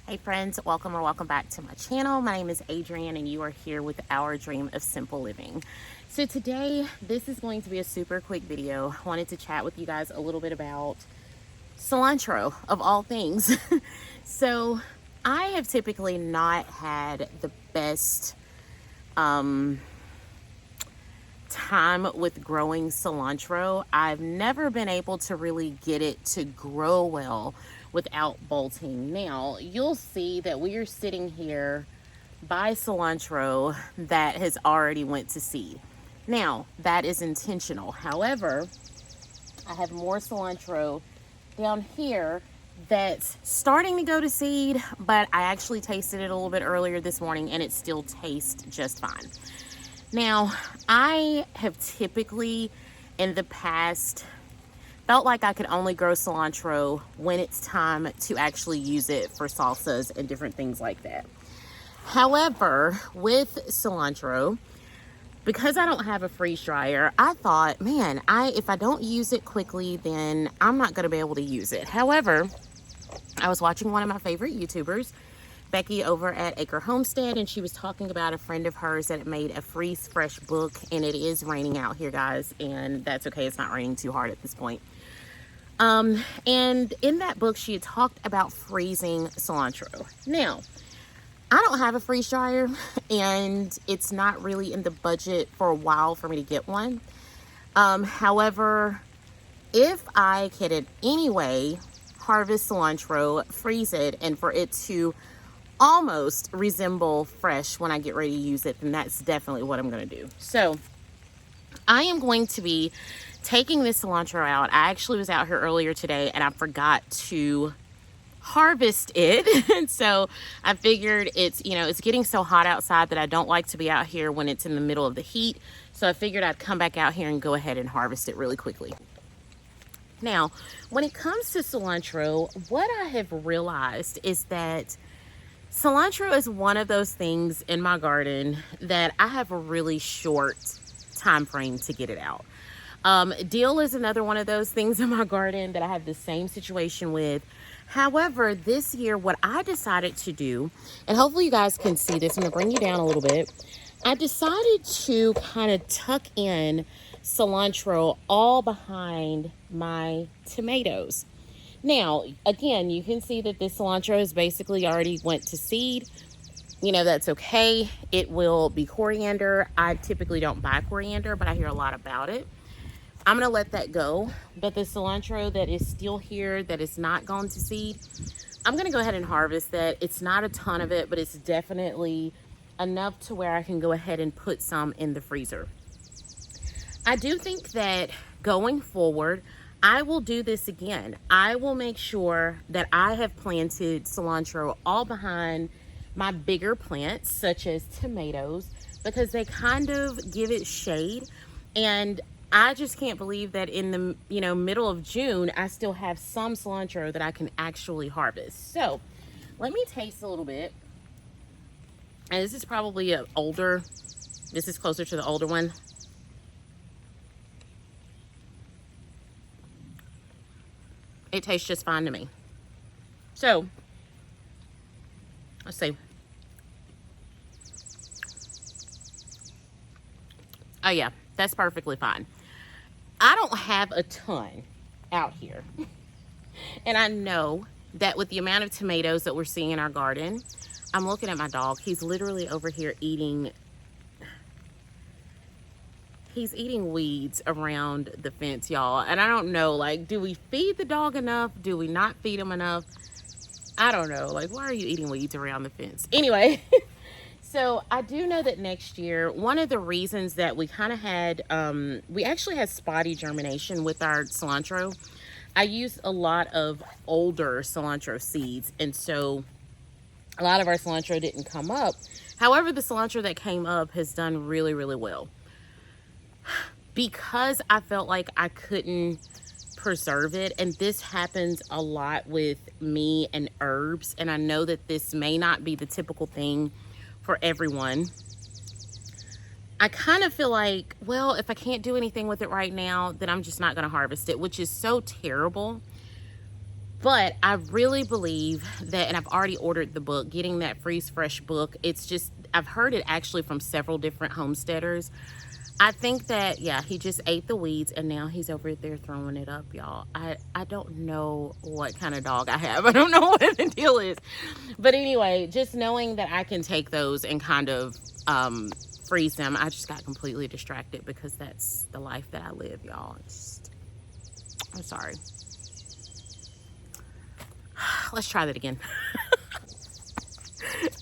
Hey friends, welcome or welcome back to my channel. My name is Adrienne and you are here with our dream of simple living. So today, this is going to be a super quick video. I wanted to chat with you guys a little bit about cilantro of all things. So I have typically not had the best time with growing cilantro. I've never been able to really get it to grow well without bolting. Now you'll see that we are sitting here by cilantro that has already went to seed. Now that is intentional. However, I have more cilantro down here that's starting to go to seed, but I actually tasted it a little bit earlier this morning and it still tastes just fine. Now, I have typically in the past felt like I could only grow cilantro when it's time to actually use it for salsas and different things like that. However, with cilantro, because I don't have a freeze dryer, I thought, man, if I don't use it quickly, then I'm not going to be able to use it. However, I was watching one of my favorite YouTubers, Becky over at Acre Homestead, and she was talking about a friend of hers that made a freeze fresh book, and it is raining out here, guys, and that's okay. It's not raining too hard at this point. And in that book, she had talked about freezing cilantro. Now, I don't have a freeze dryer, and it's not really in the budget for a while for me to get one. However, if I could in any way harvest cilantro, freeze it, and for it to almost resemble fresh when I get ready to use it, then that's definitely what I'm going to do. So I am going to be taking this cilantro out. I actually was out here earlier today and I forgot to harvest it. And so I figured it's getting so hot outside that I don't like to be out here when it's in the middle of the heat. So I figured I'd come back out here and go ahead and harvest it really quickly. Now, when it comes to cilantro, what I have realized is that cilantro is one of those things in my garden that I have a really short time frame to get it out. Dill is another one of those things in my garden that I have the same situation with. However, this year, what I decided to do, and hopefully you guys can see this, I'm gonna bring you down a little bit. I decided to kind of tuck in cilantro all behind my tomatoes. Now, again, you can see that this cilantro has basically already went to seed. That's okay. It will be coriander. I typically don't buy coriander, but I hear a lot about it. I'm going to let that go. But the cilantro that is still here, that is not gone to seed, I'm going to go ahead and harvest that. It's not a ton of it, but it's definitely enough to where I can go ahead and put some in the freezer. I do think that going forward, I will do this again. I will make sure that I have planted cilantro all behind my bigger plants, such as tomatoes, because they kind of give it shade. And I just can't believe that in the middle of June, I still have some cilantro that I can actually harvest. So let me taste a little bit. And this is probably this is closer to the older one. It tastes just fine to me. So, let's see. Oh yeah, that's perfectly fine. I don't have a ton out here. And I know that with the amount of tomatoes that we're seeing in our garden, I'm looking at my dog. He's literally over here eating weeds around the fence, y'all. And I don't know, do we feed the dog enough? Do we not feed him enough? I don't know. Why are you eating weeds around the fence? Anyway, so I do know that next year, one of the reasons that we kind of had, we actually had spotty germination with our cilantro. I used a lot of older cilantro seeds. And so a lot of our cilantro didn't come up. However, the cilantro that came up has done really, really well. Because I felt like I couldn't preserve it, and this happens a lot with me and herbs, and I know that this may not be the typical thing for everyone. I kind of feel like, well, if I can't do anything with it right now, then I'm just not going to harvest it, which is so terrible. But I really believe that, and I've already ordered the book, getting that Freeze Fresh book. It's just, I've heard it actually from several different homesteaders. I think that, yeah, he just ate the weeds and now he's over there throwing it up, y'all. I don't know what kind of dog I have. I don't know what the deal is. But anyway, just knowing that I can take those and kind of freeze them, I just got completely distracted because that's the life that I live, y'all. I'm sorry. Let's try that again.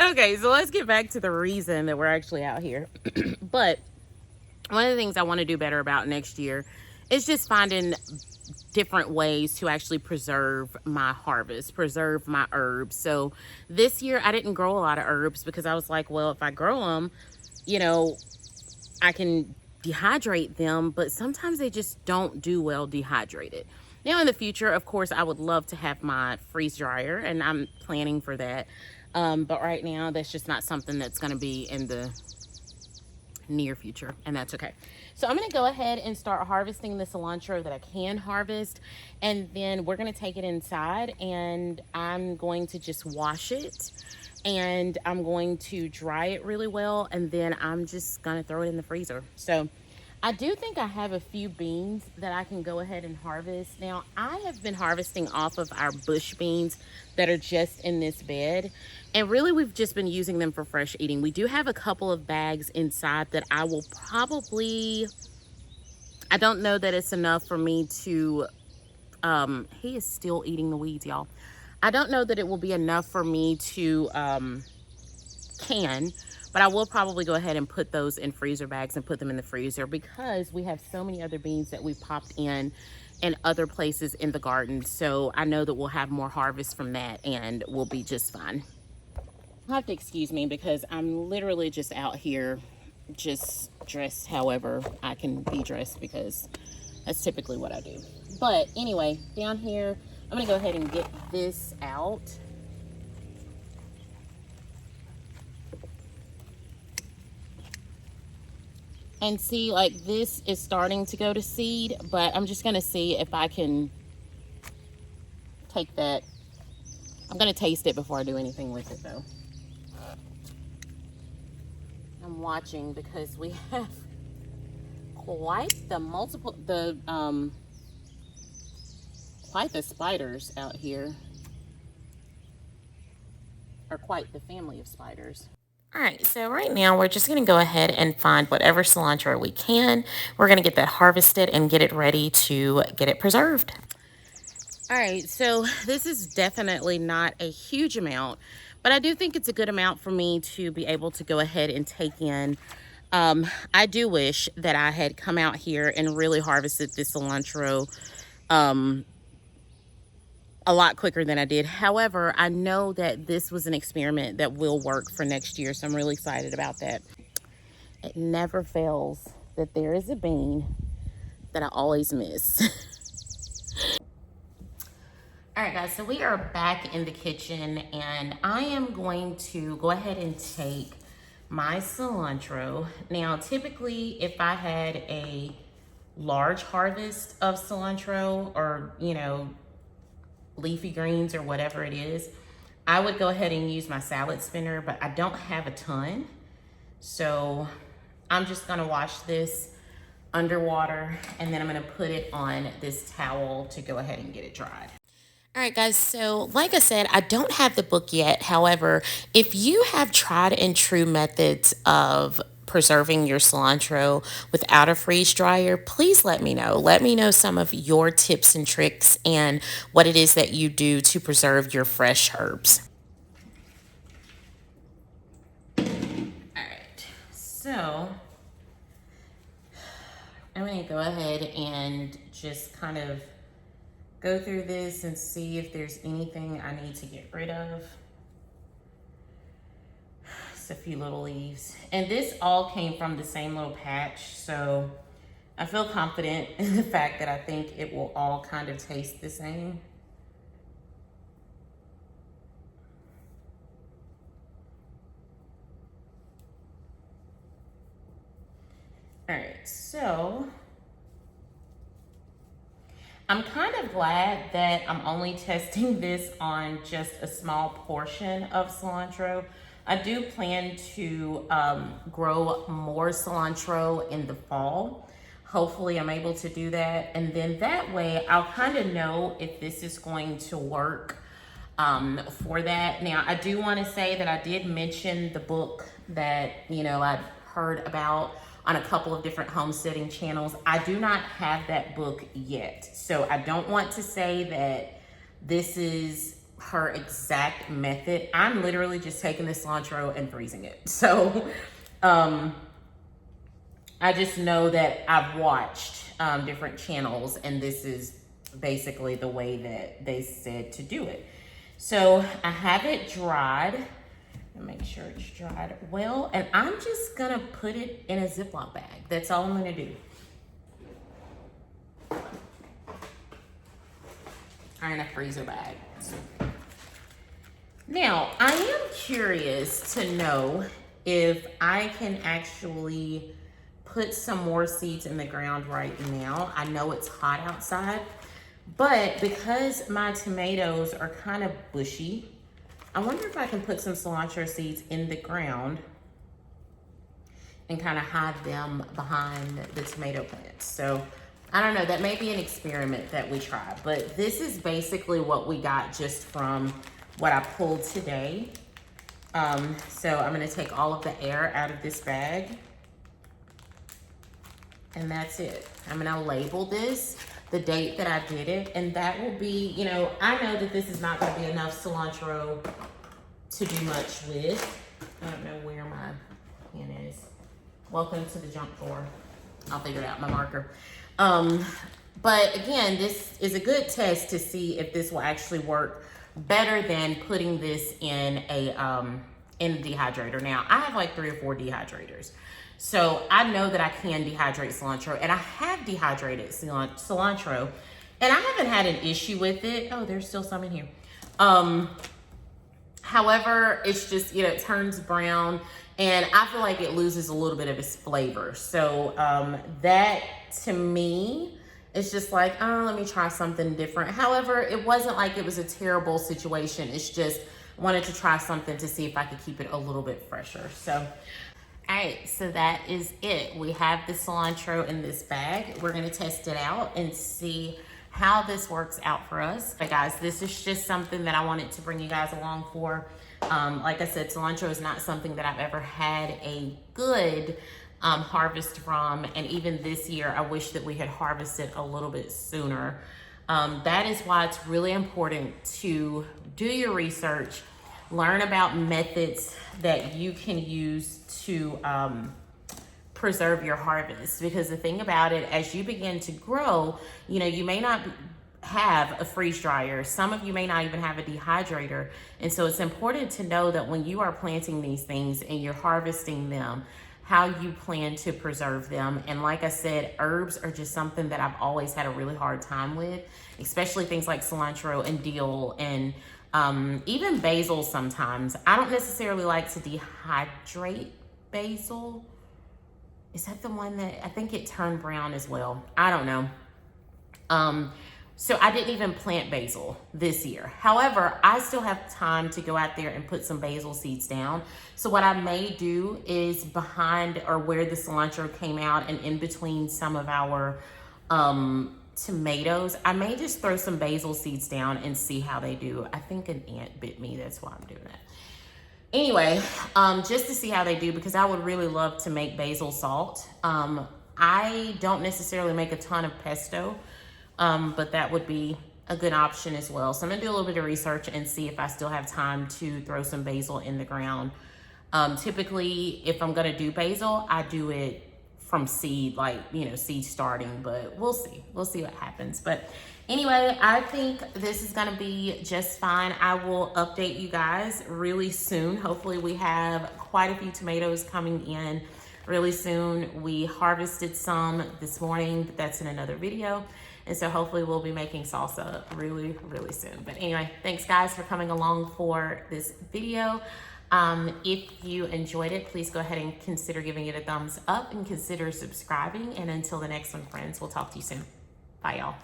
Okay, so let's get back to the reason that we're actually out here. But one of the things I want to do better about next year is just finding different ways to actually preserve my harvest, preserve my herbs. So this year I didn't grow a lot of herbs because I was like, well, if I grow them, you know, I can dehydrate them, but sometimes they just don't do well dehydrated. Now in the future, of course, I would love to have my freeze dryer, and I'm planning for that. But right now, that's just not something that's going to be in the near future, and that's okay. So I'm going to go ahead and start harvesting the cilantro that I can harvest, and then we're going to take it inside and I'm going to just wash it, and I'm going to dry it really well, and then I'm just going to throw it in the freezer. So I do think I have a few beans that I can go ahead and harvest. Now, I have been harvesting off of our bush beans that are just in this bed. And really, we've just been using them for fresh eating. We do have a couple of bags inside that I will probably, I don't know that it's enough for me to, he is still eating the weeds, y'all. I don't know that it will be enough for me to can, but I will probably go ahead and put those in freezer bags and put them in the freezer because we have so many other beans that we popped in other places in the garden. So I know that we'll have more harvest from that and we'll be just fine. You'll have to excuse me because I'm literally just out here just dressed however I can be dressed because that's typically what I do. But anyway, down here, I'm gonna go ahead and get this out. And see, like, this is starting to go to seed, but I'm just gonna see if I can take that. I'm gonna taste it before I do anything with it though. I'm watching because we have quite the spiders out here, or quite the family of spiders. All right, so right now we're just gonna go ahead and find whatever cilantro we can. We're gonna get that harvested and get it ready to get it preserved. All right, so this is definitely not a huge amount, but I do think it's a good amount for me to be able to go ahead and take in. I do wish that I had come out here and really harvested this cilantro a lot quicker than I did. However, I know that this was an experiment that will work for next year, so I'm really excited about that. It never fails that there is a bean that I always miss. All right, guys, so we are back in the kitchen, and I am going to go ahead and take my cilantro. Now, typically, if I had a large harvest of cilantro or, you know, leafy greens or whatever it is, I would go ahead and use my salad spinner, but I don't have a ton. So I'm just gonna wash this underwater, and then I'm gonna put it on this towel to go ahead and get it dried. All right, guys. So, like I said, I don't have the book yet. However, if you have tried and true methods of preserving your cilantro without a freeze dryer, please let me know. Let me know some of your tips and tricks and what it is that you do to preserve your fresh herbs. All right. So, I'm going to go ahead and just kind of go through this and see if there's anything I need to get rid of. Just a few little leaves. And this all came from the same little patch, so I feel confident in the fact that I think it will all kind of taste the same. All right, so I'm kind of glad that I'm only testing this on just a small portion of cilantro. I do plan to grow more cilantro in the fall. Hopefully I'm able to do that. And then that way I'll kind of know if this is going to work for that. Now, I do want to say that I did mention the book that, you know, I've heard about on a couple of different homesteading channels. I do not have that book yet. So I don't want to say that this is her exact method. I'm literally just taking the cilantro and freezing it. So I just know that I've watched different channels, and this is basically the way that they said to do it. So I have it dried. Make sure it's dried well, and I'm just gonna put it in a Ziploc bag. That's all I'm gonna do. Or in a freezer bag. Now, I am curious to know if I can actually put some more seeds in the ground right now. I know it's hot outside, but because my tomatoes are kind of bushy, I wonder if I can put some cilantro seeds in the ground and kind of hide them behind the tomato plants. So I don't know, that may be an experiment that we try, but this is basically what we got just from what I pulled today. So I'm gonna take all of the air out of this bag, and that's it. I'm gonna label this the date that I did it, and that will be, you know, I know that this is not gonna be enough cilantro to do much with. I don't know where my pen is. Welcome to the junk drawer. I'll figure it out, my marker. But again, this is a good test to see if this will actually work better than putting this in a dehydrator. Now, I have like 3 or 4 dehydrators. So I know that I can dehydrate cilantro, and I have dehydrated cilantro, and I haven't had an issue with it. Oh, there's still some in here. However, it's just, you know, it turns brown, and I feel like it loses a little bit of its flavor. So that to me, it's just like, oh, let me try something different. However, it wasn't like it was a terrible situation. It's just wanted to try something to see if I could keep it a little bit fresher. So all right, so that is it. We have the cilantro in this bag. We're gonna test it out and see how this works out for us. But guys, this is just something that I wanted to bring you guys along for. Like I said, cilantro is not something that I've ever had a good harvest from. And even this year, I wish that we had harvested a little bit sooner. That is why it's really important to do your research, learn about methods that you can use to preserve your harvest. Because the thing about it, as you begin to grow, you know, you may not have a freeze dryer. Some of you may not even have a dehydrator. And so it's important to know that when you are planting these things and you're harvesting them, how you plan to preserve them. And like I said, herbs are just something that I've always had a really hard time with, especially things like cilantro and dill and even basil sometimes. I don't necessarily like to dehydrate basil. Is that the one that, I think it turned brown as well. I don't know. So I didn't even plant basil this year. However, I still have time to go out there and put some basil seeds down. So what I may do is behind or where the cilantro came out and in between some of our tomatoes, I may just throw some basil seeds down and see how they do. I think an ant bit me, that's why I'm doing that. Anyway, just to see how they do, because I would really love to make basil salt. I don't necessarily make a ton of pesto, but that would be a good option as well. So I'm gonna do a little bit of research and see if I still have time to throw some basil in the ground. Typically, if I'm gonna do basil, I do it from seed, like, you know, seed starting, but we'll see. We'll see what happens. But anyway, I think this is gonna be just fine. I will update you guys really soon. Hopefully we have quite a few tomatoes coming in really soon. We harvested some this morning, but that's in another video. And so hopefully we'll be making salsa really, really soon. But anyway, thanks guys for coming along for this video. If you enjoyed it, please go ahead and consider giving it a thumbs up and consider subscribing. And until the next one, friends, we'll talk to you soon. Bye, y'all.